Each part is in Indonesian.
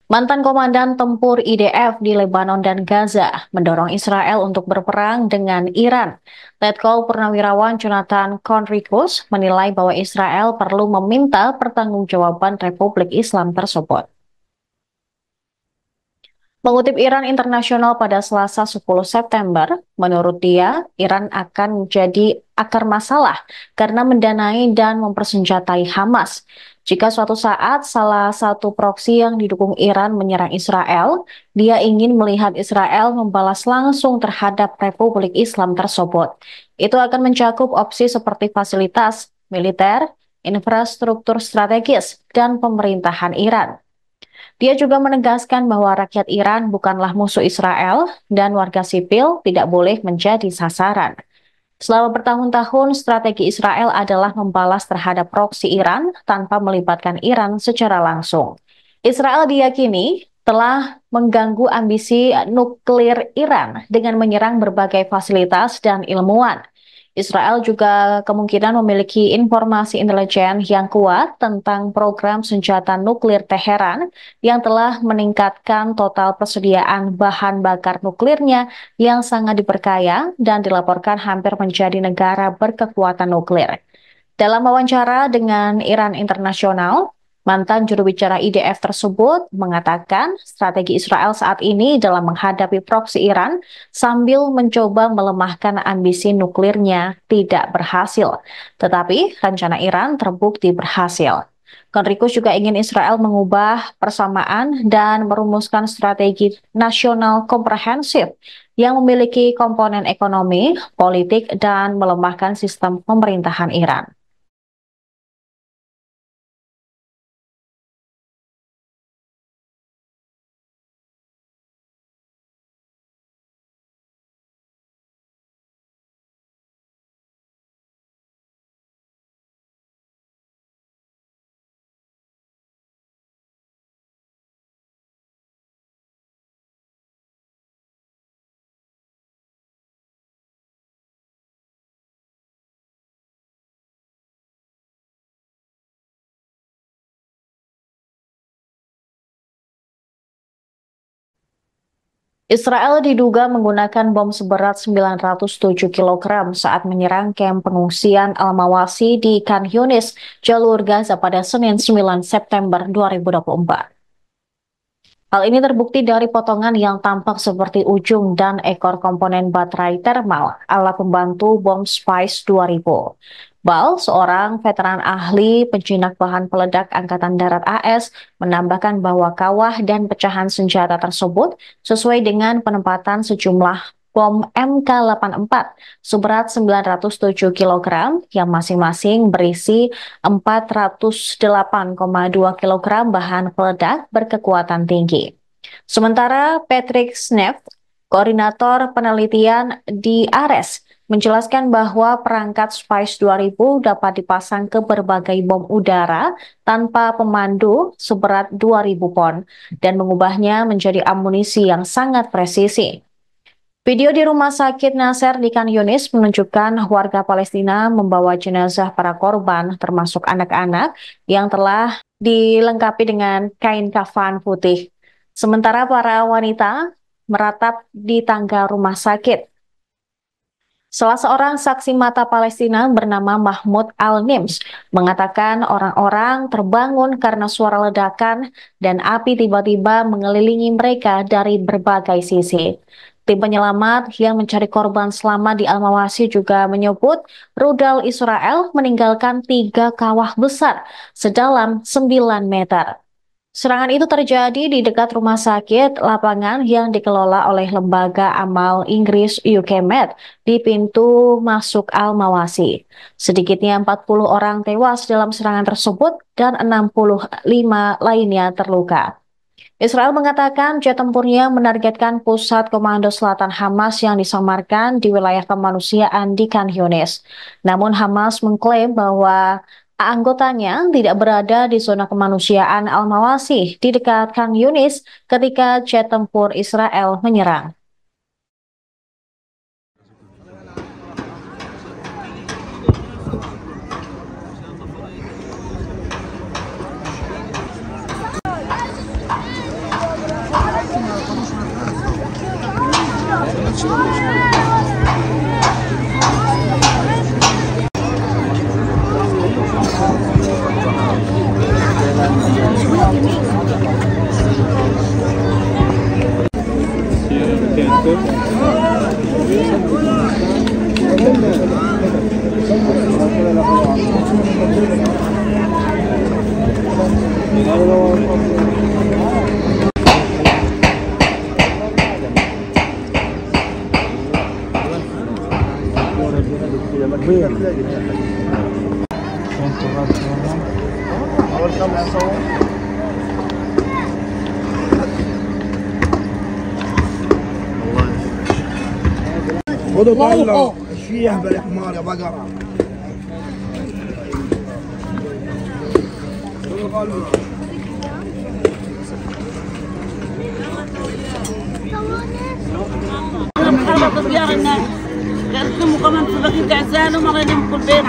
Mantan komandan tempur IDF di Lebanon dan Gaza mendorong Israel untuk berperang dengan Iran. Letkol Purnawirawan Jonathan Conricus menilai bahwa Israel perlu meminta pertanggungjawaban Republik Islam tersebut. Mengutip Iran Internasional pada Selasa 10 September, menurut dia, Iran akan menjadi akar masalah karena mendanai dan mempersenjatai Hamas. Jika suatu saat salah satu proksi yang didukung Iran menyerang Israel, dia ingin melihat Israel membalas langsung terhadap Republik Islam tersebut. Itu akan mencakup opsi seperti fasilitas, militer, infrastruktur strategis, dan pemerintahan Iran. Dia juga menegaskan bahwa rakyat Iran bukanlah musuh Israel dan warga sipil tidak boleh menjadi sasaran. Selama bertahun-tahun, strategi Israel adalah membalas terhadap proksi Iran tanpa melibatkan Iran secara langsung. Israel diyakini telah mengganggu ambisi nuklir Iran dengan menyerang berbagai fasilitas dan ilmuwan. Israel juga kemungkinan memiliki informasi intelijen yang kuat tentang program senjata nuklir Teheran yang telah meningkatkan total persediaan bahan bakar nuklirnya yang sangat diperkaya dan dilaporkan hampir menjadi negara berkekuatan nuklir. Dalam wawancara dengan Iran Internasional, mantan juru bicara IDF tersebut mengatakan strategi Israel saat ini dalam menghadapi proksi Iran sambil mencoba melemahkan ambisi nuklirnya tidak berhasil. Tetapi rencana Iran terbukti berhasil. Konrikus juga ingin Israel mengubah persamaan dan merumuskan strategi nasional komprehensif yang memiliki komponen ekonomi, politik, dan melemahkan sistem pemerintahan Iran. Israel diduga menggunakan bom seberat 907 kilogram saat menyerang kamp pengungsian Al-Mawasi di Khan Yunis, jalur Gaza pada Senin 9 September 2024. Hal ini terbukti dari potongan yang tampak seperti ujung dan ekor komponen baterai thermal ala pembantu bom Spice 2000. Bal, seorang veteran ahli penjinak bahan peledak Angkatan Darat AS, menambahkan bahwa kawah dan pecahan senjata tersebut sesuai dengan penempatan sejumlah bom MK84 seberat 907 kilogram yang masing-masing berisi 408,2 kilogram bahan peledak berkekuatan tinggi. Sementara Patrick Sneff, koordinator penelitian di ARES, menjelaskan bahwa perangkat Spice 2000 dapat dipasang ke berbagai bom udara tanpa pemandu seberat 2000 pon dan mengubahnya menjadi amunisi yang sangat presisi. Video di rumah sakit Nasser di Khan Yunis menunjukkan warga Palestina membawa jenazah para korban termasuk anak-anak yang telah dilengkapi dengan kain kafan putih. Sementara para wanita meratap di tangga rumah sakit. Salah seorang saksi mata Palestina bernama Mahmud Al-Nims mengatakan orang-orang terbangun karena suara ledakan dan api tiba-tiba mengelilingi mereka dari berbagai sisi. Tim penyelamat yang mencari korban selamat di Al-Mawasi juga menyebut rudal Israel meninggalkan 3 kawah besar sedalam 9 meter. Serangan itu terjadi di dekat rumah sakit lapangan yang dikelola oleh lembaga amal Inggris UK Med di pintu masuk Al-Mawasi. Sedikitnya 40 orang tewas dalam serangan tersebut dan 65 lainnya terluka. Israel mengatakan jet tempurnya menargetkan pusat komando selatan Hamas yang disamarkan di wilayah kemanusiaan di Khan Yunis. Namun Hamas mengklaim bahwa anggotanya tidak berada di zona kemanusiaan Al-Mawasi di dekat Khan Yunis ketika jet tempur Israel menyerang. خذوا طلعوا ايش فيه يهبل يا حمار يا بقرة. محرقة ديار الناس قالتهم كمان في بقية تعزان وما غيرهم كل بين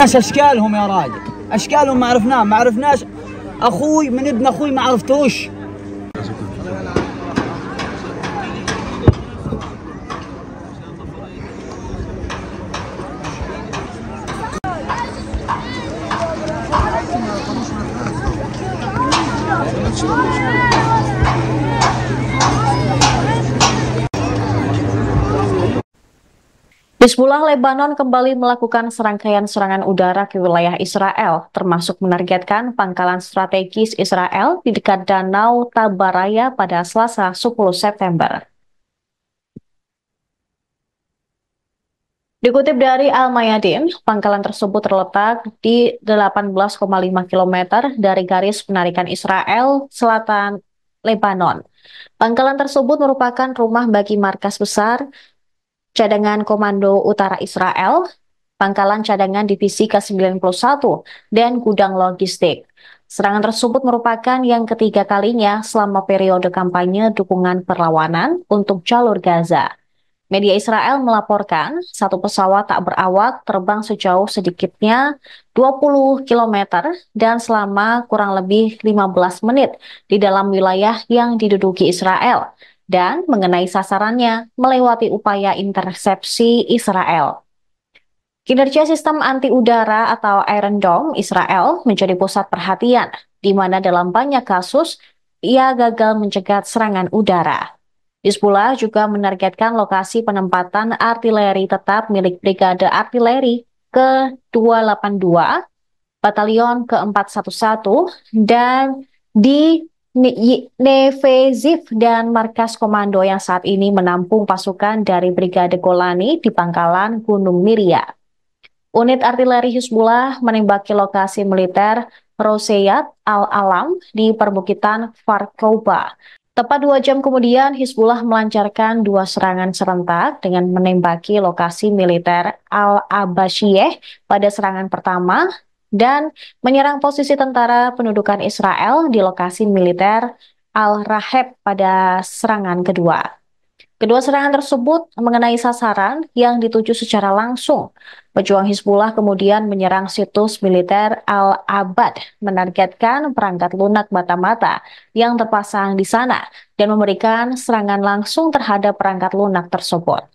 عايز اشكالهم يا راجل، اشكالهم ما عرفناش اخوي من ابن اخوي ما عرفتوش. Hizbullah Lebanon kembali melakukan serangkaian serangan udara ke wilayah Israel, termasuk menargetkan pangkalan strategis Israel di dekat Danau Tabaraya pada Selasa 10 September. Dikutip dari Al-Mayadin, pangkalan tersebut terletak di 18,5 km dari garis penarikan Israel selatan Lebanon. Pangkalan tersebut merupakan rumah bagi markas besar Cadangan Komando Utara Israel, Pangkalan Cadangan Divisi ke-91, dan gudang logistik. Serangan tersebut merupakan yang ketiga kalinya selama periode kampanye dukungan perlawanan untuk jalur Gaza. Media Israel melaporkan satu pesawat tak berawak terbang sejauh sedikitnya 20 km dan selama kurang lebih 15 menit di dalam wilayah yang diduduki Israel dan mengenai sasarannya melewati upaya intersepsi Israel. Kinerja sistem anti-udara atau Iron Dome Israel menjadi pusat perhatian, di mana dalam banyak kasus ia gagal mencegat serangan udara. Hizbullah juga menargetkan lokasi penempatan artileri tetap milik Brigade Artileri ke-282, Batalion ke-411, dan di Neve Ziv dan markas komando yang saat ini menampung pasukan dari Brigade Golani di pangkalan Gunung Miria. Unit artileri Hizbullah menembaki lokasi militer Roseyat Al-Alam di perbukitan Farkoba. Tepat 2 jam kemudian, Hizbullah melancarkan 2 serangan serentak dengan menembaki lokasi militer Al-Abbasiyeh pada serangan pertama dan menyerang posisi tentara pendudukan Israel di lokasi militer Al-Raheb pada serangan kedua. Kedua serangan tersebut mengenai sasaran yang dituju secara langsung. Pejuang Hizbullah kemudian menyerang situs militer Al-Abad, menargetkan perangkat lunak mata-mata yang terpasang di sana dan memberikan serangan langsung terhadap perangkat lunak tersebut.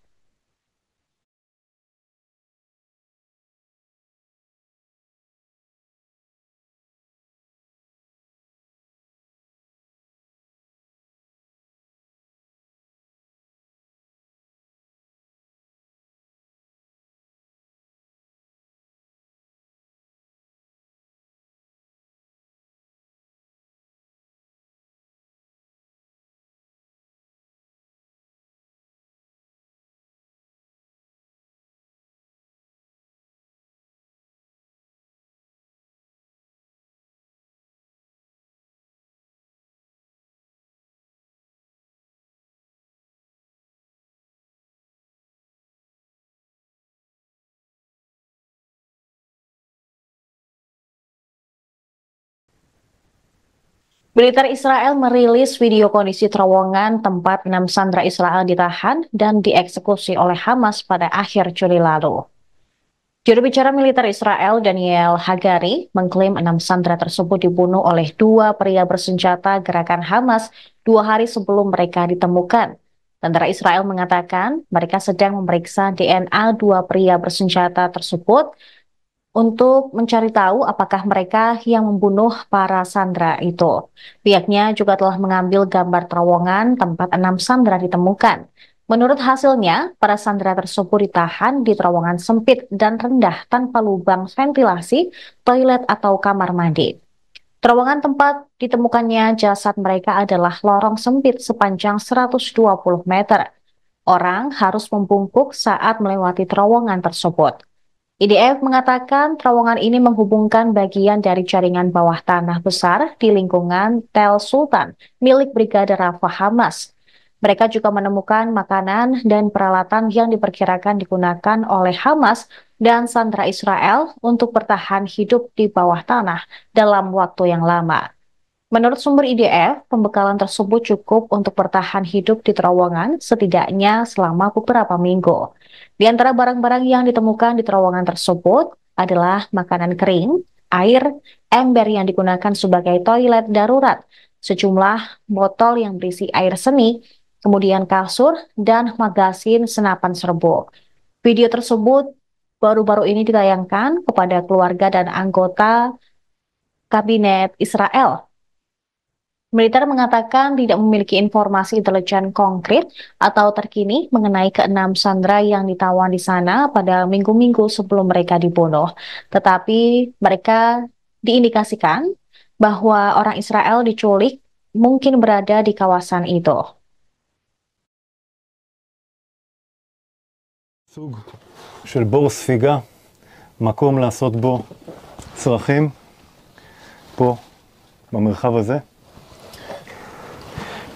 Militer Israel merilis video kondisi terowongan tempat 6 sandera Israel ditahan dan dieksekusi oleh Hamas pada akhir Juli lalu. Juru bicara militer Israel Daniel Hagari mengklaim 6 sandera tersebut dibunuh oleh 2 pria bersenjata gerakan Hamas 2 hari sebelum mereka ditemukan. Tentara Israel mengatakan mereka sedang memeriksa DNA 2 pria bersenjata tersebut untuk mencari tahu apakah mereka yang membunuh para sandera itu. Pihaknya juga telah mengambil gambar terowongan tempat 6 sandera ditemukan. Menurut hasilnya, para sandera tersebut ditahan di terowongan sempit dan rendah tanpa lubang ventilasi, toilet atau kamar mandi. Terowongan tempat ditemukannya jasad mereka adalah lorong sempit sepanjang 120 meter. Orang harus membungkuk saat melewati terowongan tersebut. IDF mengatakan terowongan ini menghubungkan bagian dari jaringan bawah tanah besar di lingkungan Tel Sultan milik Brigade Rafah Hamas. Mereka juga menemukan makanan dan peralatan yang diperkirakan digunakan oleh Hamas dan sandera Israel untuk bertahan hidup di bawah tanah dalam waktu yang lama. Menurut sumber IDF, pembekalan tersebut cukup untuk bertahan hidup di terowongan setidaknya selama beberapa minggu. Di antara barang-barang yang ditemukan di terowongan tersebut adalah makanan kering, air, ember yang digunakan sebagai toilet darurat, sejumlah botol yang berisi air seni, kemudian kasur, dan magasin senapan serbu. Video tersebut baru-baru ini ditayangkan kepada keluarga dan anggota kabinet Israel. Militer mengatakan tidak memiliki informasi intelijen konkret atau terkini mengenai ke-6 sandera yang ditawan di sana pada minggu-minggu sebelum mereka dibunuh. Tetapi mereka diindikasikan bahwa orang Israel diculik mungkin berada di kawasan itu. סוג של בור ספיגה, מקום לעשות בו צרכים, פה, במרחב הזה.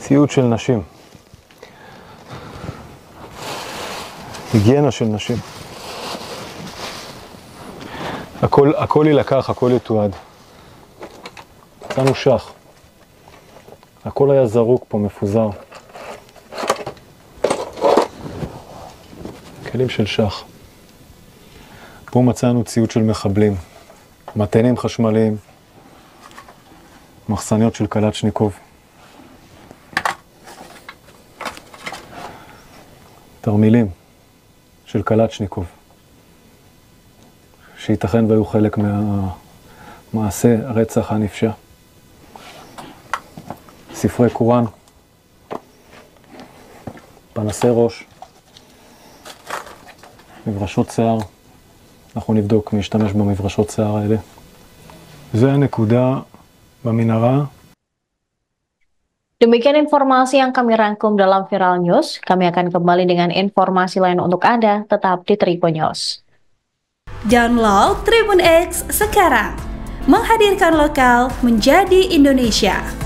ציוד של נשים, היגיינה של נשים. הכל יילקח, הכל יתועד. מצאנו שח. הכל היה זרוק פה, מפוזר. כלים של שח. פה מצאנו ציוד של מחבלים, מטענים חשמליים, מחסניות של קלצ'ניקוב. תרמילים של קלצ'ניקוב, שייתכן והיו חלק מהמעשה הרצח הנפשע. ספרי קוראן, פנסי ראש, מברשות שיער. אנחנו נבדוק מי ישתמש במברשות שיער האלה. זה הנקודה במנהרה. Demikian informasi yang kami rangkum dalam Viral News. Kami akan kembali dengan informasi lain untuk Anda, tetap di Tribun News. Download Tribun X sekarang, menghadirkan lokal menjadi Indonesia.